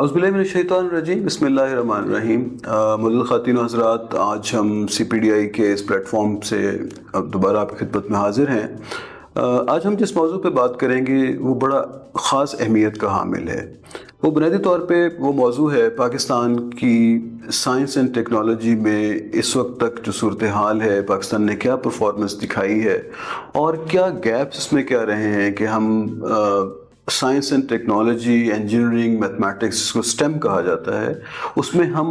اعوذ باللہ من الشیطان الرجیم، بسم اللہ الرحمن الرحیم۔ معزز خواتین و حضرات، آج ہم CPDI کے اس پلیٹ فارم سے دوبارہ آپ کی خدمت میں حاضر ہیں۔ آج ہم جس موضوع پہ بات کریں گے وہ بڑا خاص اہمیت کا حامل ہے۔ وہ بنیادی طور پہ وہ موضوع ہے پاکستان کی سائنس اینڈ ٹیکنالوجی میں اس وقت تک جو صورتحال ہے، پاکستان نے کیا پرفارمنس دکھائی ہے اور کیا گیپس اس میں کیا رہے ہیں کہ ہم science and technology, engineering, mathematics, جس کو STEM کہا جاتا ہے، اس میں ہم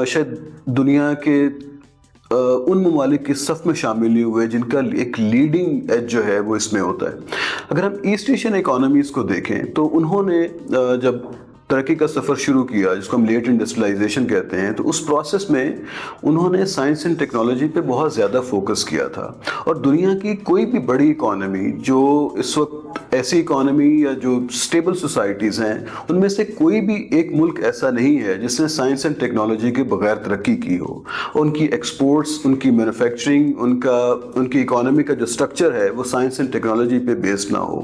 شاید دنیا کے ان ممالک کے صف میں شامل نہیں ہوئے جن کا ایک لیڈنگ ایج جو ہے وہ اس میں ہوتا ہے۔ اگر ہم ایسٹ ایشین اکانومیز کو دیکھیں تو انہوں نے جب ترقی کا سفر شروع کیا، جس کو ہم لیٹ انڈسٹریلائزیشن کہتے ہیں، تو اس پروسیس میں انہوں نے سائنس اینڈ ٹیکنالوجی پہ بہت زیادہ فوکس کیا تھا۔ اور دنیا کی کوئی بھی بڑی اکانومی جو اس وقت ایسی اکانومی یا جو اسٹیبل سوسائٹیز ہیں، ان میں سے کوئی بھی ایک ملک ایسا نہیں ہے جس نے سائنس اینڈ ٹیکنالوجی کے بغیر ترقی کی ہو۔ ان کی ایکسپورٹس، ان کی مینوفیکچرنگ، ان کی اکانومی کا جو اسٹرکچر ہے وہ سائنس اینڈ ٹیکنالوجی پہ بیسڈ نہ ہو۔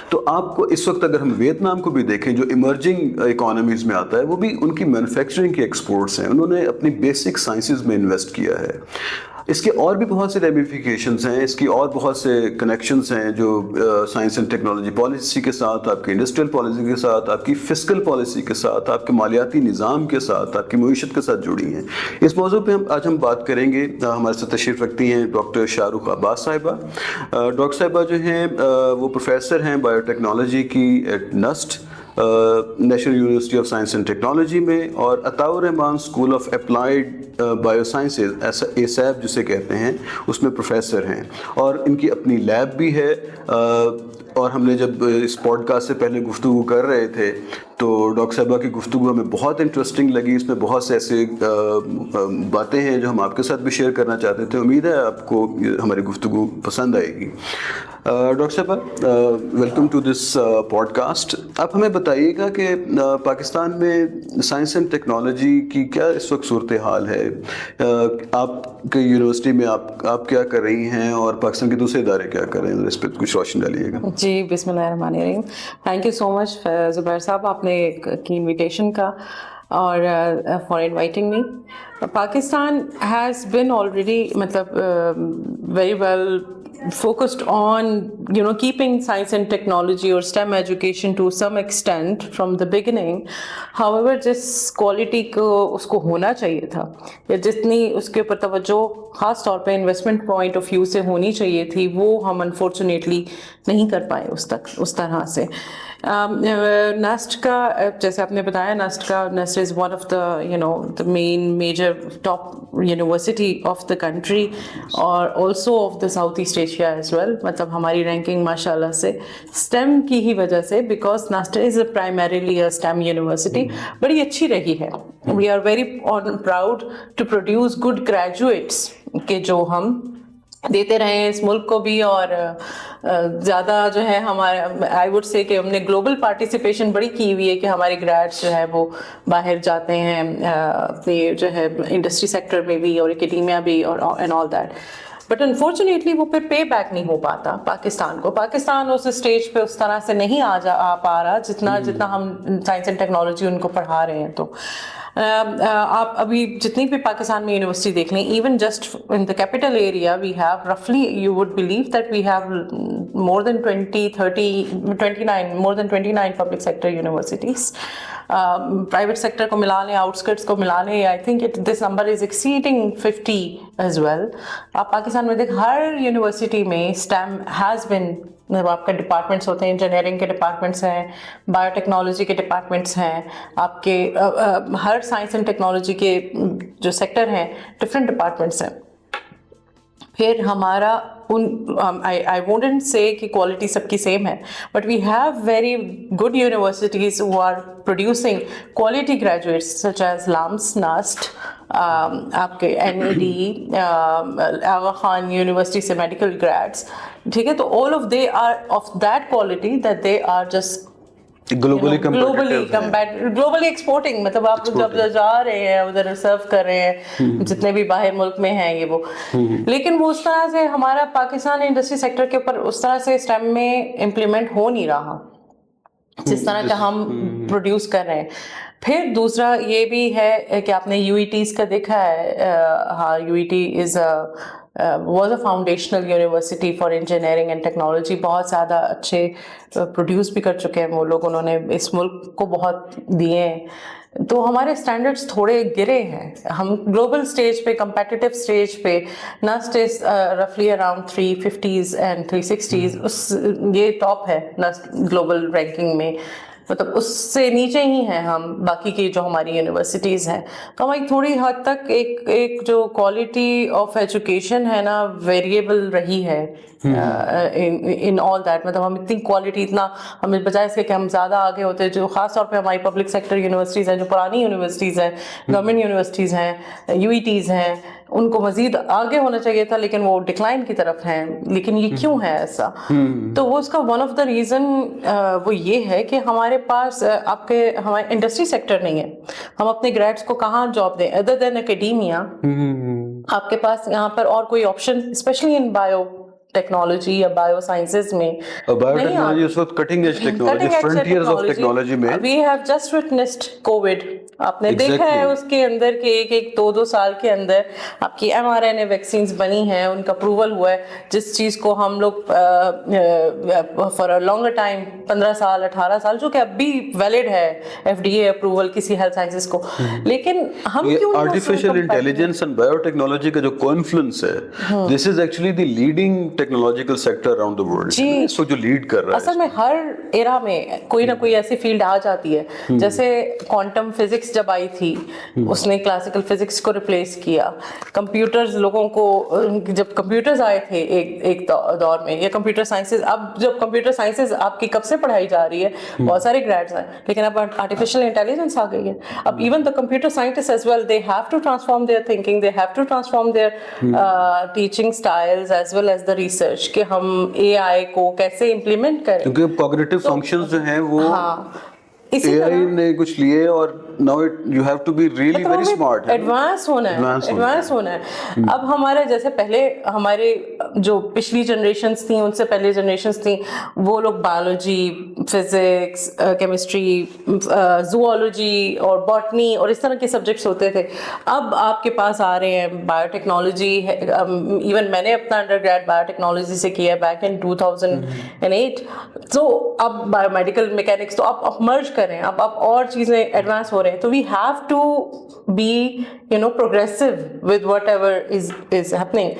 تو آپ کو اس وقت اگر ہم ویتنام کو بھی دیکھیں جو ایمرجنگ اکانومیز میں آتا ہے، وہ بھی ان کی مینوفیکچرنگ کے ایکسپورٹس ہیں، انہوں نے اپنی بیسک سائنسز میں انویسٹ کیا ہے۔ اس کے اور بھی بہت سے ریمیفیکیشنز ہیں، اس کی اور بہت سے کنیکشنز ہیں جو سائنس اینڈ ٹیکنالوجی پالیسی کے ساتھ، آپ کے انڈسٹریل پالیسی کے ساتھ، آپ کی فسکل پالیسی کے ساتھ، آپ کے مالیاتی نظام کے ساتھ، آپ کی معیشت کے ساتھ جڑی ہیں۔ اس موضوع پہ آج ہم بات کریں گے۔ ہمارے ساتھ تشریف رکھتی ہیں ڈاکٹر شاہ رخ عباس صاحبہ۔ ڈاکٹر صاحبہ جو ہیں وہ پروفیسر ہیں بایو ٹیکنالوجی کی at NUST، national university of science and technology میں، اور Atta ur Rahman school of applied biosciences ASAP جسے کہتے ہیں، اس میں پروفیسر ہیں، اور ان کی اپنی لیب بھی ہے۔ اور ہم نے جب اس پوڈ کاسٹ سے پہلے گفتگو کر رہے تھے تو ڈاکٹر صاحبہ کی گفتگو ہمیں بہت انٹرسٹنگ لگی، اس میں بہت سے ایسے باتیں ہیں جو ہم آپ کے ساتھ بھی شیئر کرنا چاہتے تھے۔ امید ہے آپ کو ہماری گفتگو پسند آئے گی۔ ڈاکٹر صاحبہ، welcome to this podcast. آپ ہمیں بتائیے گا کہ پاکستان میں سائنس اینڈ ٹیکنالوجی کی کیا اس وقت صورتحال ہے؟ آپ کے یونیورسٹی میں آپ کیا کر رہی ہیں اور پاکستان کے دوسرے ادارے کیا کر رہے ہیں؟ اس پہ کچھ روشنی ڈالیے گا۔ جی، بسم اللہ الرحمن الرحیم۔ تھینک یو سو مچ زبیر صاحب، آپ نے کی انویٹیشن کا اور for inviting me. Pakistan has been already very well focused on keeping science and technology or STEM education to some extent from the beginning. However, جس کوالٹی کو اس کو ہونا چاہیے تھا یا جتنی اس کے اوپر توجہ خاص طور پہ انویسٹمنٹ پوائنٹ آف ویو سے ہونی چاہیے تھی، وہ ہم انفارچونیٹلی نہیں کر پائے اس طرح سے۔ NUST کا جیسے آپ نے بتایا، NUST is one of the main major top university of the country اور also of the South East Asia as well۔ ہماری رینکنگ ماشاء اللہ سے STEM کی ہی وجہ سے، because NUST is primarily a STEM university، بڑی اچھی رہی ہے۔ We are very proud to produce good graduates کہ جو ہم دیتے رہے ہیں اس ملک کو بھی، اور زیادہ جو ہے ہمارے آئی وڈ سے کہ ہم نے گلوبل پارٹیسپیشن بڑی کی ہوئی ہے کہ ہمارے گریڈس جو ہے وہ باہر جاتے ہیں اپنے جو ہے انڈسٹری سیکٹر میں بھی اور اکیڈیمیا بھی اور and all that. But unfortunately وہ پھر پے بیک نہیں ہو پاتا پاکستان کو۔ پاکستان اس اسٹیج پہ اس طرح سے نہیں آ پا رہا جتنا ہم سائنس اینڈ ٹیکنالوجی ان کو پڑھا رہے ہیں۔ تو آپ ابھی جتنی بھی پاکستان میں یونیورسٹی دیکھ لیں، even just in the capital area we have رفلی، you would believe that we have more than 29 public sector universities. Private sector کو ملا لیں، آؤٹسکرٹس کو ملا لیں، I think this number is exceeding 50 as well. آپ پاکستان میں دیکھ ہر یونیورسٹی میں STEM ہیز بن، آپ کے ڈپارٹمنٹس ہوتے ہیں، انجینئرنگ کے ڈپارٹمنٹس ہیں، بایو ٹیکنالوجی کے ڈپارٹمنٹس ہیں، آپ کے ہر سائنس اینڈ ٹیکنالوجی کے جو سیکٹر ہیں ڈفرینٹ ڈپارٹمنٹس ہیں۔ پھر ہمارا I wouldn't say کہ کوالٹی سب کی سیم ہے، but we have very good universities who are producing quality graduates such as LAMS, NUST، آپ کے NED، آغا خان یونیورسٹی سے میڈیکل گریڈس، ٹھیک ہے۔ تو all of they are of that quality that they are just globally exporting, آپ جب جا رہے ہیں ادھر سرو کر رہے ہیں جتنے بھی باہر ملک میں ہیں یہ وہ، لیکن وہ اس طرح سے ہمارا پاکستان انڈسٹری سیکٹر کے اوپر اس طرح سے STEM میں امپلیمنٹ ہو نہیں رہا جس طرح کا ہم پروڈیوس کر رہے ہیں۔ پھر دوسرا یہ بھی ہے کہ آپ نے UETs کا دیکھا ہے. ہاں, UET was a foundational university for engineering and technology. بہت زیادہ اچھے پروڈیوس بھی کر چکے ہیں وہ لوگ, انہوں نے اس ملک کو بہت دیے ہیں. تو ہمارے اسٹینڈرڈس تھوڑے گرے ہیں. ہم گلوبل اسٹیج پہ, کمپیٹیٹیو اسٹیج پہ نسٹ از رفلی اراؤنڈ 350s and 360s. یہ ٹاپ ہے گلوبل رینکنگ میں, مطلب اس سے نیچے ہی ہیں ہم باقی کی جو ہماری یونیورسٹیز ہیں. تو ہماری تھوڑی حد تک ایک جو کوالٹی آف ایجوکیشن ہے نا ویریبل رہی ہے ان آل دیٹ. مطلب ہم اتنی کوالٹی, اتنا ہمیں بجائے اس کے کہ ہم زیادہ آگے ہوتے ہیں, جو خاص طور پہ ہماری پبلک سیکٹر یونیورسٹیز ہیں, جو پرانی یونیورسٹیز ہیں, گورنمنٹ یونیورسٹیز ہیں, UETs ہیں, ان کو مزید آگے ہونا چاہیے تھا لیکن وہ ڈکلائن کی طرف ہیں. لیکن یہ کیوں ہے ایسا؟ تو وہ اس کا ون آف دا ریزن وہ یہ ہے کہ ہمارے پاس ہمارے انڈسٹری سیکٹر نہیں ہے. ہم اپنے گریڈس کو کہاں جاب دیں ادر دین اکیڈیمیا؟ آپ کے پاس یہاں پر اور کوئی option especially in biotechnology یا بایو سائنسز میں, بایو ٹیکنالوجی اس وقت cutting edge technology, frontiers of technology میں. We have just witnessed COVID. آپ نے دیکھا ہے اس کے اندر کہ ایک دو سال کے اندر آپ کی mRNA ویکسینز بنی ہیں, ان کا اپروول ہوا ہے, جس چیز کو ہم لوگ فار اے لانگر ٹائم 15 سال 18 سال, جو کہ اب بھی ویلڈ ہے FDA اپروول کسی ہیلتھ سائنسز کو. لیکن ہم کیوں artificial intelligence and biotechnology کا جو کانفلوئنس ہے, this is actually the leading technological sector around the world. اس کو جو لیڈ کر رہا ہے, اصل میں ہر ایرا میں کوئی نہ کوئی ایسی فیلڈ آ جاتی ہے. جیسے کوانٹم فزکس جب آئی تھی, اس نے کلاسیکل فزکس کو ریپلیس کیا. کمپیوٹرز لوگوں کو, جب کمپیوٹرز آئے تھے ایک دور میں, یا کمپیوٹر سائنسز, اب جب کمپیوٹر سائنسز آپ کی کب سے پڑھائی جا رہی ہے, بہت سارے گریڈز ہیں, لیکن اب آرٹیفیشل انٹیلیجنس آ گئی ہے. اب even the computer scientist as well, they have to transform their thinking, they have to transform their teaching styles as well as the research, کہ ہم AI کو کیسے امپلیمنٹ کریں. کیونکہ کوگنیٹو فنکشنز جو ہیں وہ AI نے کچھ لیے, اور now you have to be really very smart. Advance ہونا ہے. اب ہمارے جیسے پہلے ہمارے جو پچھلی جنریشنز تھیں, ان سے پہلے جنریشنز تھیں, وہ لوگ بایولوجی, فزکس, کیمسٹری, زوالوجی اور باٹنی اور اس طرح کے سبجیکٹس ہوتے تھے. اب آپ کے پاس آ رہے ہیں بایو ٹیکنالوجی. ایون میں نے اپنا انڈر گریڈ بایو ٹیکنالوجی سے کیا ہے بیک ان 2008. تو اب بایو میڈیکل میکینکس, تو آپ مرج کریں, اب اور چیزیں ایڈوانس ہو رہے ہیں. تو we have to be progressive with whatever is happening.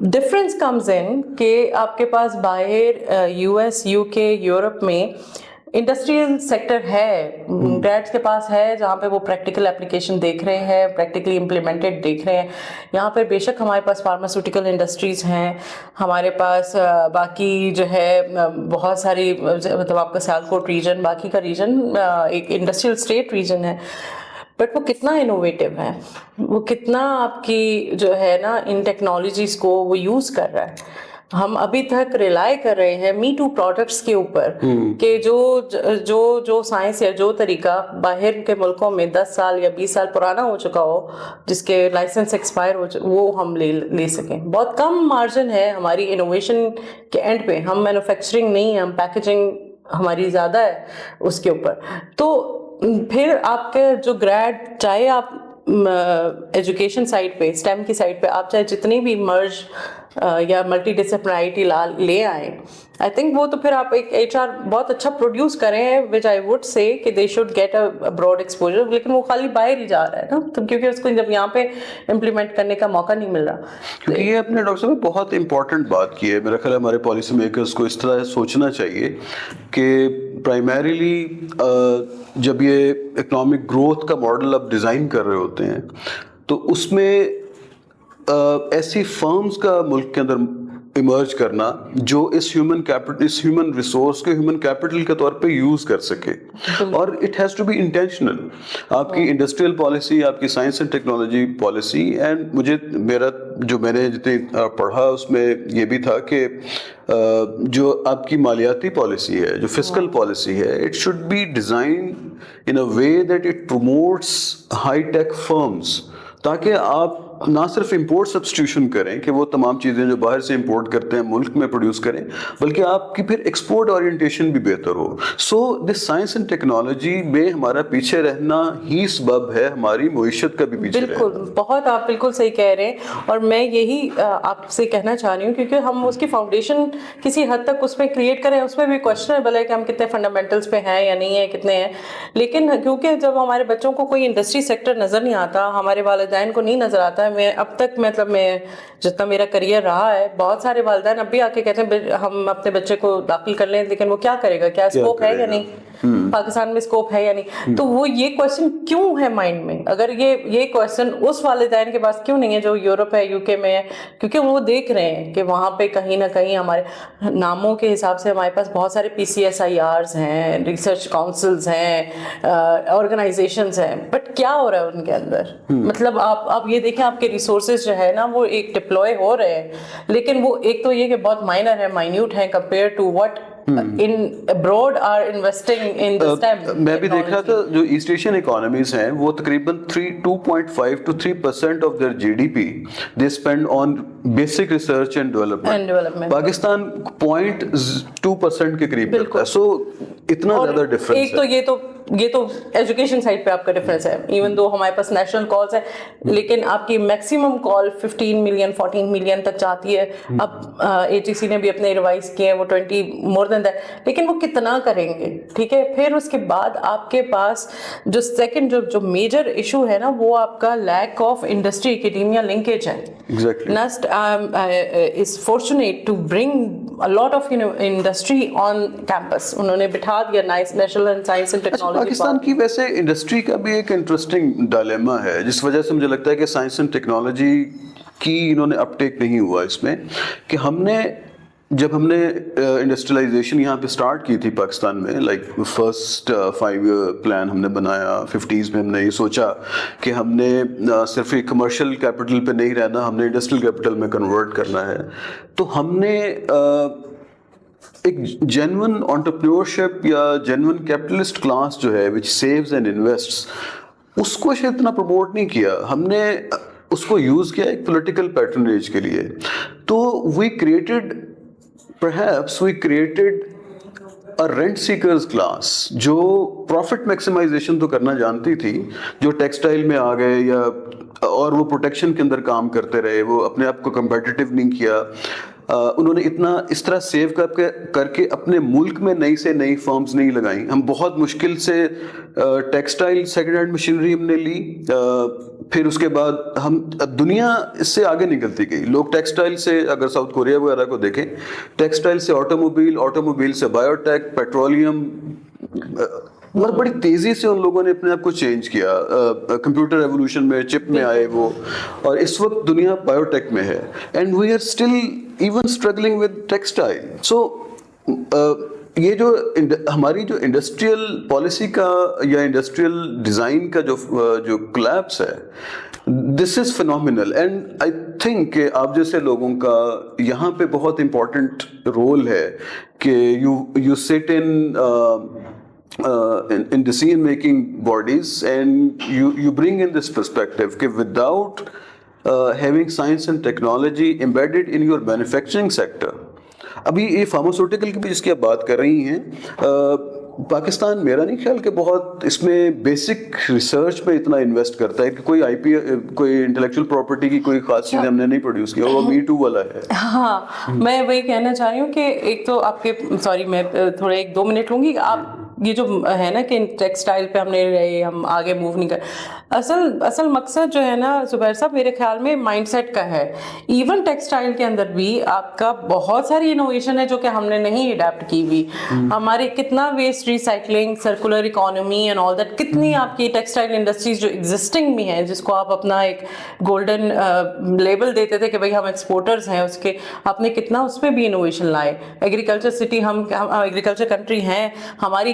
Difference comes in کہ آپ کے پاس باہر US, UK, یورپ میں انڈسٹریل سیکٹر ہے, گریڈس کے پاس ہے, جہاں پہ وہ پریکٹیکل اپلیکیشن دیکھ رہے ہیں, پریکٹیکلی امپلیمنٹڈ دیکھ رہے ہیں. یہاں پہ بے شک ہمارے پاس فارماسیوٹیکل انڈسٹریز ہیں, ہمارے پاس باقی جو ہے بہت ساری, مطلب آپ کا سیالکوٹ ریجن, باقی کا ریجن ایک انڈسٹریل اسٹیٹ ریجن ہے. بٹ وہ کتنا انوویٹیو ہے, وہ کتنا آپ کی جو ہے نا ان ٹیکنالوجیز کو وہ یوز کر رہا ہے. ہم ابھی تک ریلائی کر رہے ہیں می ٹو پروڈکٹس کے اوپر, کہ جو سائنس یا جو طریقہ باہر کے ملکوں میں 10 سال یا 20 سال پرانا ہو چکا ہو, جس کے لائسنس ایکسپائر ہو چکے, وہ ہم لے سکیں. بہت کم مارجن ہے ہماری انوویشن کے اینڈ پہ. ہم مینوفیکچرنگ نہیں, ہم پیکیجنگ ہماری زیادہ ہے اس کے اوپر. تو پھر آپ کے جو گریڈ, چاہے آپ ایجوکیشن سائڈ پہ, اسٹیم کی سائڈ پہ آپ چاہے جتنی بھی مرج یا ملٹی ڈسپلنریٹی لے آئیں, آئی تھنک وہ تو پھر آپ ایک HR بہت اچھا پروڈیوس کریں, وچ آئی وڈ سے کہ they should get a broad exposure. لیکن وہ خالی باہر ہی جا رہا ہے نا, تو کیونکہ اس کو جب یہاں پہ امپلیمنٹ کرنے کا موقع نہیں مل رہا. کیونکہ یہ آپ نے ڈاکٹر صاحب بہت امپورٹنٹ بات کی ہے. میرا خیال ہے ہمارے پالیسی میکرز کو اس طرح سوچنا چاہیے کہ پرائمریلی جب یہ اکنامک گروتھ کا ماڈل آپ ڈیزائن کر رہے ہوتے ہیں, تو اس میں ایسی فرمز کا ملک کے اندر ایمرج کرنا جو اس ہیومن ریسورس کے ہیومن کیپٹل کے طور پہ یوز کر سکے, اور it has to be intentional. آپ کی انڈسٹریل پالیسی, آپ کی science and technology policy, and میں نے جتنی پڑھا اس میں یہ بھی تھا کہ جو آپ کی مالیاتی پالیسی ہے, جو فسکل پالیسی ہے, it should be design in a way that it promotes high tech firms, تاکہ آپ نہ صرف امپورٹ سبسٹیوشن کریں کہ وہ تمام چیزیں جو باہر سے امپورٹ کرتے ہیں ملک میں پروڈیوس کریں, بلکہ آپ کی پھر ایکسپورٹ اورینٹیشن بھی بہتر ہو. سو دس سائنس اینڈ ٹیکنالوجی میں ہمارا پیچھے رہنا ہی سبب ہے ہماری معیشت کا بھی پیچھے رہنا. بالکل, بہت آپ بالکل صحیح کہہ رہے ہیں, اور میں یہی آپ سے کہنا چاہ رہی ہوں کیونکہ ہم اس کی فاؤنڈیشن کسی حد تک اس میں کریٹ کریں, اس میں بھی کویشچنیبل ہے کہ ہم کتنے فنڈامنٹلس پہ ہیں یا نہیں ہیں, کتنے ہیں. لیکن کیونکہ جب ہمارے بچوں کو کوئی انڈسٹری سیکٹر نظر نہیں آتا, ہمارے والدین کو نہیں نظر آتا ہے, میں اب تک مطلب میں جتنا میرا کریئر رہا ہے, بہت سارے والدین اب بھی آ کے کہتے ہیں ہم اپنے بچے کو داخل کر لیں, لیکن وہ کیا کرے گا, کیا اسکوپ ہے یا نہیں, پاکستان میں اسکوپ ہے یا نہیں. تو وہ یہ کویشچن کیوں ہے مائنڈ میں, اگر یہ کویشچن اس والدین کے پاس کیوں نہیں ہے جو یورپ ہے, یو کے میں ہے, کیونکہ وہ دیکھ رہے ہیں کہ وہاں پہ کہیں نہ کہیں ہمارے ناموں کے حساب سے ہمارے پاس بہت سارے PCSIRs ہیں, ریسرچ کاؤنسلز ہیں, آرگنائزیشنز ہیں, بٹ کیا ہو رہا ہے ان کے اندر. مطلب آپ یہ دیکھیں آپ کے ریسورسز جو ہے نا وہ ایک ڈپلوائے ہو رہے ہیں, لیکن وہ ایک تو یہ کہ بہت مائنر ہے, مائنیوٹ ہے compare to what in abroad are investing in the STEM. میں بھی دیکھ رہا تھا جو ایسٹ ایشین اکانومیز ہیں وہ تقریباً 2.5 to 3% of their GDP they spend on basic research and development. Pakistan 0.2% کے قریب کرتا ہے. سو اتنا زیادہ ڈفرینس ہے. ایک تو یہ تو ایجوکیشن سائڈ پہ آپ کا ڈفرینس ہے, ایون دو ہمارے پاس نیشنل کالز ہیں, لیکن آپ کی میکسیمم کال 15 ملین 14 ملین تک جاتی ہے. اب AGC نے بھی اپنے ریوائز کیے ہیں, وہ 20 مور دین دیٹ, لیکن وہ کتنا کریں گے, ٹھیک ہے. پھر اس کے بعد آپ کے پاس جو سیکنڈ جو میجر ایشو ہے نا وہ آپ کا lack of industry academia linkage ہے. NUST is fortunate to bring a lot of industry on campus. انہوں نے بٹھا دیا national science and technology. Pakistan کی ویسے انڈسٹری کا بھی ایک انٹرسٹنگ ڈائلیما ہے جس وجہ سے مجھے لگتا ہے کہ سائنس اینڈ ٹیکنالوجی کی انہوں نے اپ ٹیک نہیں ہوا اس میں, کہ جب ہم نے انڈسٹریلائزیشن یہاں پہ سٹارٹ کی تھی پاکستان میں, لائک فرسٹ 5-year پلان ہم نے بنایا 50s میں, ہم نے یہ سوچا کہ ہم نے صرف ایک کمرشل کیپٹل پہ نہیں رہنا, ہم نے انڈسٹریل کیپٹل میں کنورٹ کرنا ہے. تو ہم نے ایک جینون انٹرپرینیورشپ یا جینون کیپٹلسٹ کلاس جو ہے وچ سیوز اینڈ انویسٹس, اس کو شاید اتنا پروموٹ نہیں کیا. ہم نے اس کو یوز کیا ایک پولیٹیکل پیٹرنیج کے لیے. تو we created a rent seekers class جو پروفٹ میکسیمائزیشن تو کرنا جانتی تھی, جو ٹیکسٹائل میں آ گئے یا اور وہ پروٹیکشن کے اندر کام کرتے رہے, وہ اپنے آپ کو کمپیٹیٹیو نہیں کیا. انہوں نے اتنا اس طرح سیو کر کے اپنے ملک میں نئی سے نئی فرمز نہیں لگائیں. ہم بہت مشکل سے ٹیکسٹائل سیکنڈ ہینڈ مشینری ہم نے لی, پھر اس کے بعد ہم دنیا اس سے آگے نکلتی گئی. لوگ ٹیکسٹائل سے, اگر ساؤتھ کوریا وغیرہ کو دیکھیں, ٹیکسٹائل سے آٹوموبائل سے بایوٹیک, پیٹرولیم, مطلب بڑی تیزی سے ان لوگوں نے اپنے آپ کو چینج کیا. کمپیوٹر ایوولوشن میں چپ میں آئے وہ, اور اس وقت دنیا بایوٹیک میں ہے. And we are still even struggling with textile. So یہ جو ہماری جو انڈسٹریل پالیسی کا یا انڈسٹریل ڈیزائن کا جو کولیپس ہے, this is phenomenal. And I think کہ آپ جیسے لوگوں کا یہاں پہ بہت امپورٹنٹ رول ہے کہ you sit in decision making bodies and you bring in this perspective کہ without having science and technology embedded in your manufacturing sector. ابھی یہ فارماسیوٹیکل کی بھی جس کی آپ بات کر رہی ہیں, پاکستان میرا نہیں خیال کہ بہت اس میں بیسک ریسرچ میں اتنا انویسٹ کرتا ہے کہ کوئی انٹلیکچوئل پراپرٹی کی کوئی خاص چیز ہم نے نہیں پروڈیوس کیا, وہ Me Too والا ہے. ہاں, میں وہی کہنا چاہ رہی ہوں کہ ایک تو آپ کے سوری میں تھوڑے 1-2 منٹ لوں گی. آپ یہ جو ہے نا کہ ٹیکسٹائل پہ ہم آگے موو نہیں کر, اصل مقصد جو ہے نا زبیر صاحب میرے خیال میں مائنڈ سیٹ کا ہے. ایون ٹیکسٹائل کے اندر بھی آپ کا بہت ساری انوویشن ہے جو کہ ہم نے نہیں اڈیپٹ کی ہوئی. ہمارے کتنا waste recycling, circular economy and all that, کتنی آپ کی ٹیکسٹائل انڈسٹریز جو ایگزسٹنگ بھی ہیں جس کو آپ اپنا ایک گولڈن لیبل دیتے تھے کہ بھائی ہم ایکسپورٹرز ہیں اس کے, آپ نے کتنا اس میں بھی انوویشن لائے. ایگریکلچر سٹی, ہم ایگریکلچر کنٹری ہیں, ہماری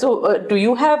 So do you have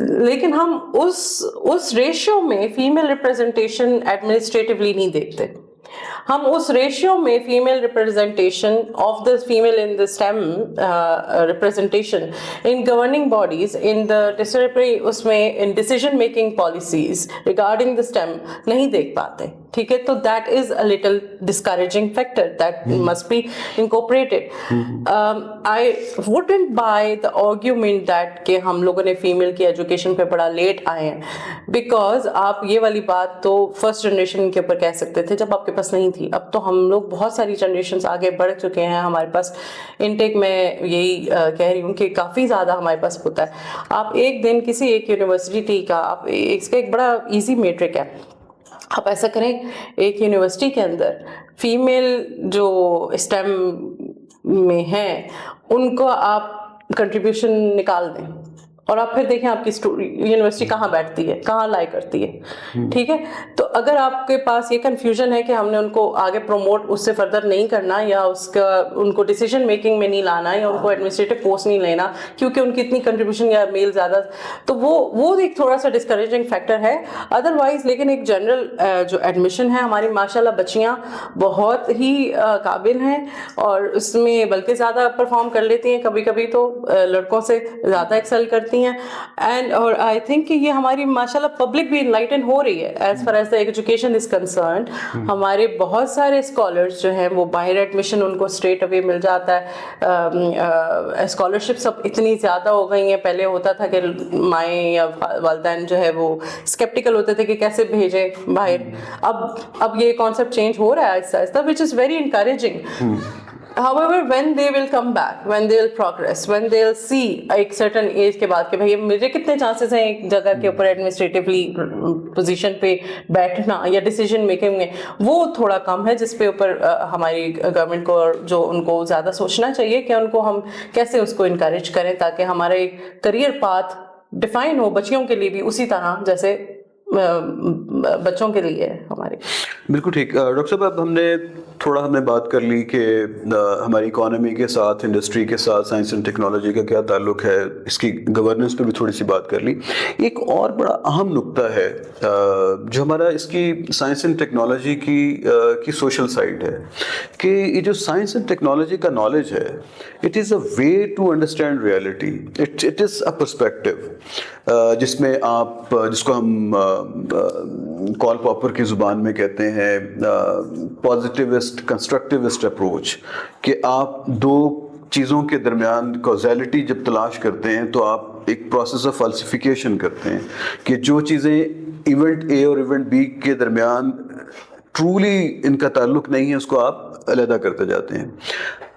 لیکن ہم اس ریشیو میں فیمیل ریپرزنٹیشن ایڈمنسٹریٹولی نہیں دیکھتے. ہم اس ریشیو میں female representation of the female in the STEM representation in governing bodies in the disciplinary اس میں in decision making policies regarding the STEM نہیں دیکھ پاتے. ٹھیک ہے, تو that is a little discouraging factor that must be incorporated. I wouldn't by the argument that کہ ہم لوگوں نے فیمیل کی ایجوکیشن پہ بڑا لیٹ آئے ہیں, بیکاز آپ یہ والی بات تو فرسٹ جنریشن کے اوپر کہہ سکتے تھے جب آپ کے پاس نہیں تھی. اب تو ہم لوگ بہت ساری جنریشنز آگے بڑھ چکے ہیں, ہمارے پاس انٹیک میں یہی کہہ رہی ہوں کہ کافی زیادہ ہمارے پاس ہوتا ہے. آپ ایک دن کسی ایک یونیورسٹی کا آپ اس کا ایک بڑا ایزی میٹرک ہے, آپ ایسا کریں ایک یونیورسٹی کے اندر فیمیل جو اسٹیم میں ہیں ان کو آپ کنٹریبیوشن نکال دیں اور آپ پھر دیکھیں آپ کی یونیورسٹی کہاں بیٹھتی ہے, کہاں لائی کرتی ہے. ٹھیک ہے, تو اگر آپ کے پاس یہ کنفیوژن ہے کہ ہم نے ان کو آگے پروموٹ اس سے فردر نہیں کرنا یا اس کا ان کو ڈیسیجن میکنگ میں نہیں لانا یا ان کو ایڈمنسٹریٹو پوسٹ نہیں لینا کیونکہ ان کی اتنی کنٹریبیوشن یا میل زیادہ, تو وہ ایک تھوڑا سا ڈسکریجنگ فیکٹر ہے. ادروائز لیکن ایک جنرل جو ایڈمیشن ہے, ہماری ماشاء اللہ بچیاں بہت ہی قابل ہیں اور اس میں بلکہ زیادہ پرفارم کر لیتی ہیں, کبھی کبھی تو لڑکوں سے زیادہ ایکسل کرتی ہیں. اینڈ اور آئی تھنک کہ یہ ہماری ماشاء اللہ پبلک بھی انلائٹن ہو رہی ہے as far as the education is concerned. ہمارے بہت سارے اسکالرس جو ہیں وہ باہر ایڈمیشن ان کو اسٹریٹ اوے مل جاتا ہے. اسکالرشپس اب اتنی زیادہ ہو گئی ہیں, پہلے ہوتا تھا کہ مائیں یا والدین جو ہے وہ اسکیپٹیکل ہوتے تھے کہ کیسے بھیجیں باہر. اب یہ کانسیپٹ چینج ہو رہا ہے آہستہ آہستہ, which is very encouraging. However, when they will come back, when they will progress, when they will see ایک certain age کے بعد کہ بھائی مجھے کتنے چانسز ہیں ایک جگہ کے اوپر ایڈمنسٹریٹولی پوزیشن پہ بیٹھنا یا ڈیسیجن میکنگ میں, وہ تھوڑا کم ہے جس پہ اوپر ہماری گورنمنٹ کو جو ان کو زیادہ سوچنا چاہیے کہ ان کو ہم کیسے اس کو انکریج کریں تاکہ ہمارا ایک کریئر پاتھ ڈیفائن ہو بچیوں کے لیے بھی اسی طرح جیسے بچوں کے لیے ہمارے. بالکل ٹھیک. ڈاکٹر صاحب اب ہم نے بات کر لی کہ ہماری اکانومی کے ساتھ, انڈسٹری کے ساتھ سائنس اینڈ ٹیکنالوجی کا کیا تعلق ہے, اس کی گورننس پہ بھی تھوڑی سی بات کر لی. ایک اور بڑا اہم نقطہ ہے جو ہمارا اس کی سائنس اینڈ ٹیکنالوجی کی سوشل سائڈ ہے کہ یہ جو سائنس اینڈ ٹیکنالوجی کا نالج ہے, it is a way to understand reality, it is a perspective جس میں آپ جس کو ہم کال پاپر کی زبان میں کہتے ہیں پازیٹیوسٹ کنسٹرکٹیوسٹ اپروچ, کہ آپ دو چیزوں کے درمیان کوزیلٹی جب تلاش کرتے ہیں تو آپ ایک پروسیس آف فلسفیکیشن کرتے ہیں کہ جو چیزیں ایونٹ اے اور ایونٹ بی کے درمیان ٹرولی ان کا تعلق نہیں ہے اس کو آپ علیحدہ کرتے جاتے ہیں.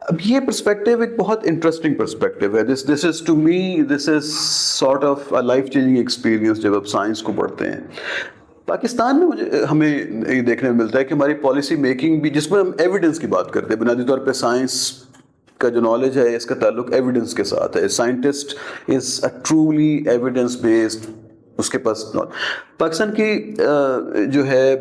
اب یہ پرسپیکٹیو ایک بہت انٹرسٹنگ پرسپیکٹیو ہے. This is to me this is sort of life changing experience جب آپ سائنس کو پڑھتے ہیں. پاکستان میں ہمیں یہ دیکھنے میں ملتا ہے کہ ہماری پالیسی میکنگ بھی, جس میں ہم ایویڈنس کی بات کرتے ہیں, بنیادی طور پہ سائنس کا جو نالج ہے اس کا تعلق ایویڈنس کے ساتھ ہے. Scientist is a truly evidence based, اس کے پاس پاکستان کی جو ہے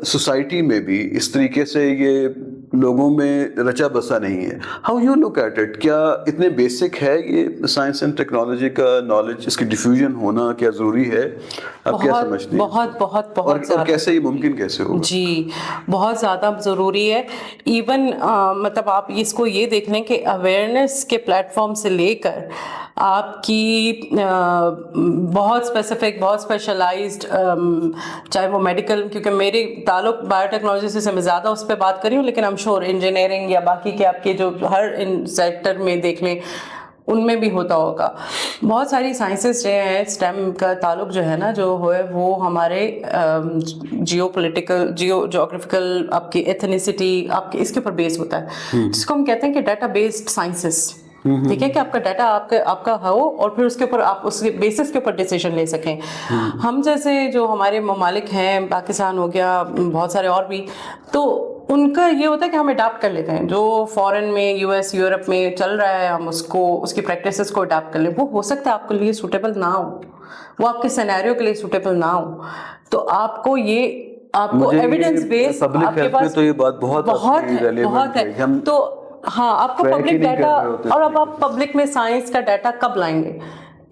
سوسائٹی میں بھی اس طریقے سے یہ لوگوں میں رچا بسا نہیں ہے. How you look at it, کیا اتنے بیسک ہے یہ سائنس اینڈ ٹیکنالوجی کا نالج, اس کی ڈیفیوژن ہونا کیا ضروری ہے, آپ کیا سمجھتے ہیں؟ بہت بہت بہت اور کیسے یہ ممکن کیسے ہوگا؟ جی بہت زیادہ ضروری ہے. ایون مطلب آپ اس کو یہ دیکھ لیں کہ اویئرنیس کے پلیٹ فارم سے لے کر آپ کی بہت اسپیسیفک بہت اسپیشلائزڈ, چاہے وہ میڈیکل, کیونکہ میرے تعلق بایو ٹیکنالوجی سے میں زیادہ اس پہ بات کری ہوں, لیکن I'm sure انجینئرنگ یا باقی کے آپ کے جو ہر سیکٹر میں دیکھ لیں ان میں بھی ہوتا ہوگا. بہت ساری سائنسز جو ہیں اسٹیم کا تعلق جو ہے نا جو ہے وہ ہمارے جیو پولیٹیکل جیوگرافیکل آپ کی ایتھنیسٹی آپ کے اس کے اوپر بیس ہوتا ہے, جس کو ہم کہتے ہیں کہ ڈیٹا بیسڈ سائنسز. ٹھیک ہے, کہ آپ کا ڈیٹا آپ کا ہو اور پھر اس کے اوپر آپ اس کے بیسس کے اوپر ڈیسیژن لے سکیں. ہم جیسے جو ہمارے ممالک ہیں, پاکستان ہو گیا, بہت سارے اور بھی, تو ان کا یہ ہوتا ہے کہ ہم اڈاپٹ کر لیتے ہیں جو فورن میں یو ایس یورپ میں چل رہا ہے, ہم اس کی پریکٹسز کو اڈاپٹ کر لیں. وہ ہو سکتا ہے آپ کے لیے سوٹیبل نہ ہو, وہ آپ کے سینیریو کے لیے سوٹیبل نہ ہو, تو آپ کو ایویڈنس بیس آپ کے پاس تو یہ بات بہت ہے. تو ہاں آپ کو پبلک ڈیٹا, اور اب آپ پبلک میں سائنس کا ڈیٹا کب لائیں گے,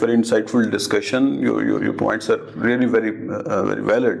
very insightful discussion. Your points are really very valid.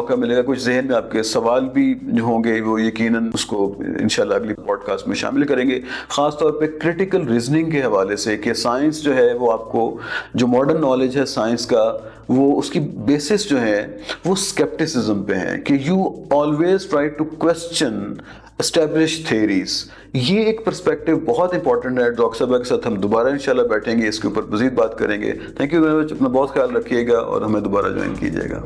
موقع ملے گا, کچھ ذہن میں آپ کے سوال بھی جو ہوں گے وہ یقیناً اس کو انشاءاللہ اگلی پوڈ کاسٹ میں شامل کریں گے, خاص طور پہ کریٹیکل ریزننگ کے حوالے سے کہ سائنس جو ہے وہ آپ کو, جو ماڈرن نالج ہے سائنس کا, وہ اس کی بیسس جو ہے وہ اسکیپٹسزم پہ ہے کہ you always try to question establish theories. یہ ایک پرسپیکٹو بہت امپورٹنٹ ہے. ڈاکٹر صاحبہ کے ساتھ ہم دوبارہ انشاءاللہ بیٹھیں گے, اس کے اوپر مزید بات کریں گے. تھینک یو ویری مچ, اپنا بہت خیال رکھیے گا اور ہمیں دوبارہ جوائن کیجیے گا.